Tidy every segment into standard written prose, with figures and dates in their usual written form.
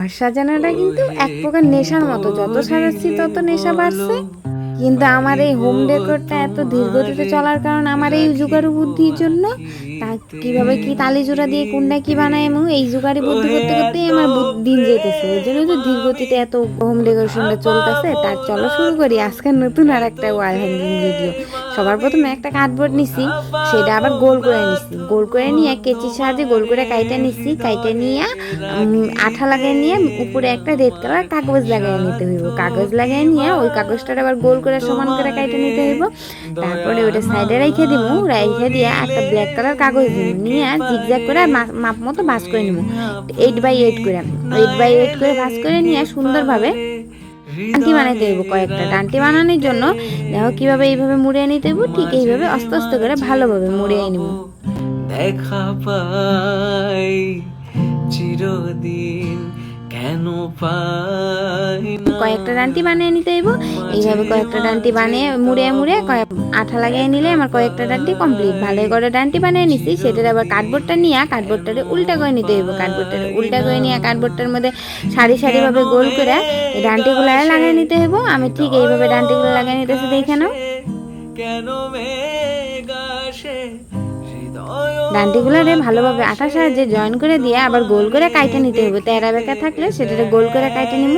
ঘর সাজানোটা কিন্তু এক প্রকার নেশার মতো, যত সাজাচ্ছি তত নেশা বাড়ছে। কিন্তু আমার এই হোম ডেকোরটা এত ধীরগতিতে চলার কারণ আমার এই জোগাড়ু বুদ্ধির জন্য। তা কিভাবে কি তালি জোড়া দিয়ে কোনটা কি বানায় এমন এই জোগাড়ি বুদ্ধি করতে করতেই আমার দিন যেতেছে। ওই জন্য তো ধীরগতিতে এত হোম ডেকোরেশনটা চলতেছে। তার চলো শুরু করি আজকের নতুন আর একটা ওয়াল হ্যাঙ্গিং ভিডিও। সবার প্রথমে একটা কার্ডবোর্ড নিছি, সেটা আবার গোল করে নিছি। গোল করে নিয়ে কেচির সাহায্যে গোল করে কাইটা নিছি। কাইটা নিয়ে আঠা লাগিয়ে নিয়ে উপরে একটা রেড কালার কাগজ লাগাই নিতে হইব। কাগজ লাগাই নিয়ে ওই কাগজটা আবার গোল করে সমান করে কাইটে নিতে হইব। তারপরে ওটা সাইডে রেখে দিব, রেখে দিয়ে একটা ব্ল্যাক কালার কাগজ দিব, নিয়ে জিগজ্যাগ করে মাপ মতো ভাঁজ করে নিব। 8x8 করে 8x8 করে ভাঁজ করে নিয়ে সুন্দরভাবে ডান্টি বানাইতে হইব। কয়েকটা ডান্টি বানানোর জন্য দেখো কিভাবে এইভাবে মুড়িয়ে নিতে হইব। ঠিক এইভাবে আস্তে আস্তে করে ভালোভাবে মুড়িয়ে নিব। দেখা পাই চিরদিন কেন পাই কয়েকটা ডান্টি বানিয়ে নিতে হইব। এইভাবে কয়েকটা ডান্টি বানিয়ে মুড়িয়ে মুড়িয়ে আঠা লাগিয়ে নিলে আমার কয়েকটা ডান্টি কমপ্লিট। ভালো করে ডান্টি বানিয়ে নিছি। সেটার আবার কার্ডবোর্ডটা নিয়ে কার্ডবোর্ডটারে উল্টা করে নিতে হইব। কার্ডবোর্ডটারে উল্টা করে নিয়ে কার্ডবোর্ডটার মধ্যে সারি সারিভাবে গোল করে এই ডান্টিগুলো লাগিয়ে নিতে হইব। আমি ঠিক এইভাবে ডান্টিগুলো লাগিয়ে নিতেছি, দেখে নাও। ডান্টিগুলোরে ভালোভাবে আঠার সাহায্যে জয়েন করে দিয়ে আবার গোল করে কাইটে নিতে হবে। তেরা বেঁকা থাকলে সেটারে গোল করে কাইটে নিব।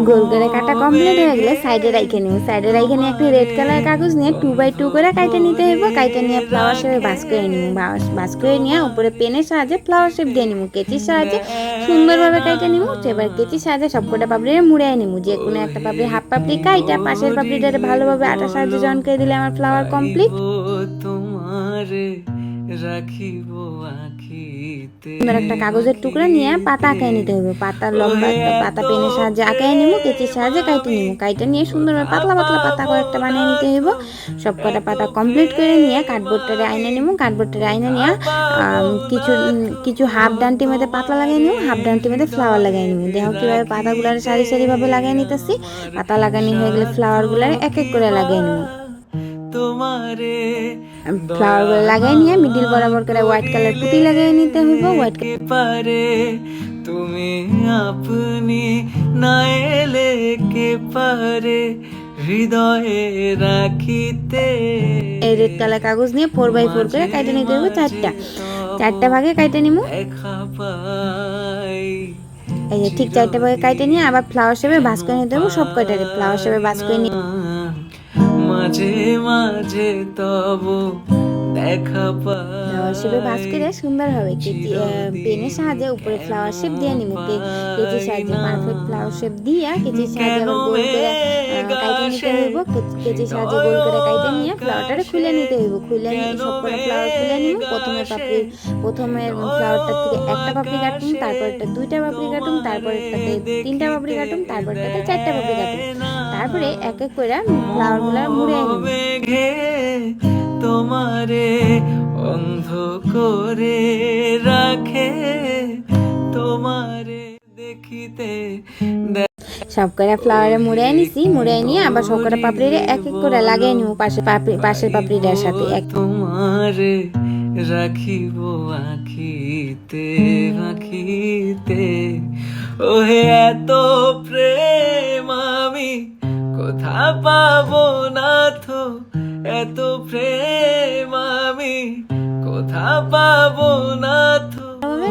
গোল করে কাটা কমপ্লিট হয়ে গেলে সাইডে রাইখে নিব। সাইডে রাইখে নিয়ে একটা রেড কালার কাগজ নিয়ে 2x2 করে কাইটে নিতে হইব। কাইটে নিয়ে ফ্লাওয়ার শেপে ভাঁজ করে নিব। ভাঁজ করে নিয়ে উপরে পেনের সাহায্যে ফ্লাওয়ার শেপ দিয়ে নিব। কেচির সাহায্যে সুন্দরভাবে কাইটে নিব। এবার কেচির সাহায্যে সবকটা পাপড়িরে মুড়িয়ে নিব। যে কোনো একটা পাপড়ি হাফ পাপড়ি কাইটা পাশের পাপড়িটারে ভালোভাবে আটার সাহায্যে জয়েন করে দিলে আমার ফ্লাওয়ার কমপ্লিট। সুন্দর একটা কাগজের টুকরা নিয়ে পাতা আঁকায় নিতে হবে। পাতা লম্বা একটা পাতা পেনের সাহায্যে আঁকায় নিব। কেচির সাহায্যে কাইটে নিব। কাইটে নিয়ে সুন্দরভাবে পাতলা পাতলা পাতা কয়েকটা বানিয়ে নিতে হইব। সব কটা পাতা কমপ্লিট করে নিয়ে কার্ডবোর্ডটারে আইনে নিব। কার্ডবোর্ডটারে আইনে নিয়ে কিছু কিছু হাফ ডান্টির মধ্যে পাতলা লাগিয়ে নিব, হাফ ডান্টির মধ্যে ফ্লাওয়ার লাগাই নিব। দেখো কিভাবে পাতাগুলার সারি সারিভাবে লাগিয়ে নিতেছি। পাতা লাগানি হয়ে গেলে ফ্লাওয়ারগুলার এক এক করে লাগিয়ে নিব। ফ্লাওয়ার গুলো লাগাই নিয়ে মিডিল বরাবর করে হোয়াইট কালার পুঁতি লাগাই নিতে হইব। হোয়াইট পারে তুমি আপনি না এলে কে পারে হৃদয়ে রাখিতে। এই রেড কালার কাগজ নিয়ে 4x4 করে কাটে নিতে হইব। চারটা ভাগে কাটে নিব। এই যে ঠিক 4টা ভাগে কাটে নিয়ে আবার ফ্লাওয়ার শেপে ভাঁজ করে নিতে হইব। সব কয়টারে ফ্লাওয়ার শেপে ভাঁজ করে নিয়ে মাঝে মাঝে তব দেখা ফ্লাওয়ার শেপে ভাঁজ করে সুন্দরভাবে পেনের সাহায্যে উপরে ফ্লাওয়ার শেপ দিয়ে নিব। কেচির সাহায্যে পারফেক্ট ফ্লাওয়ার শেপ দিয়ে কেচির সাহায্যে আবার গোল করে কাইটে নিতে হইব। কেচির সাহায্যে গোল করে কাইটে নিয়ে ফ্লাওয়ারটারে খুলে নিতে হইব। খুলে নিয়ে সবকটা ফ্লাওয়ার খুলে নিব। প্রথমে ফ্লাওয়ারটার থেকে একটা পাপড়ি কাটুন, তারপর একটা 2টা পাপড়ি কাটুন, তারপর একটাতে 3টা পাপড়ি কাটুন, তারপর একটাতে 4টা পাপড়ি কাটুন। তারপরে এক এক করে ফ্লাওয়ারগুলো মুড়িয়ে নিব। তোমারে অন্ধ করে রাখে তোমারে দেখিতে। সবকটা ফ্লাওয়ারে মুড়িয়ে নিছি। মুড়িয়ে নিয়ে আবার সবকটা পাপড়িরে এক এক করে লাগিয়ে নিব পাশের পাপড়িটার সাথে। তোমারে রাখিব আখিতে আখিতে ওহে এত প্রেম আমি কোথা পাবো না তো। এত প্রেম আমি কোথা পাবো না তো।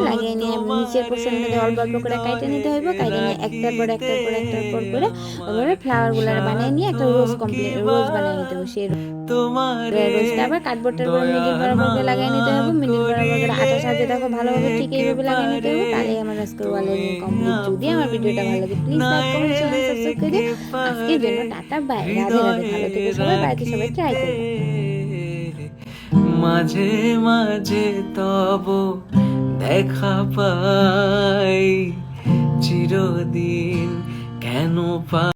লাগিয়ে নিয়ে নিচের পোর্শনটাতে অল্প অল্প করে কাইটে নিতে হইব। কাইটে নিয়ে একটার পর করে ওভাবে ফ্লাওয়ার গুলো বানিয়ে নিয়ে একটা রোজ বানিয়ে নিতে হবে। সেই রোজটা আবার কার্ডবোর্ডের উপর মিডিল বরাবর লাগিয়ে নিতে হবে। মিডিল বরাবর আঠার সাহায্যে দেখো ভালোভাবে ঠিক এইভাবে লাগিয়ে নিতে হবে। তাহলে আমার আজকের ওয়ালে কমপ্লিট। যদি আমার ভিডিওটা ভালো লাগে please like comment share subscribe করে দিও। আজকের জন্য টাটা বাই। রাধে রাধে। ভালো থেকো সবাই। বাড়িতে সবাই ট্রাই করো। মাঝে মাঝে তব দেখা পাই চিরদিন কেন পাই।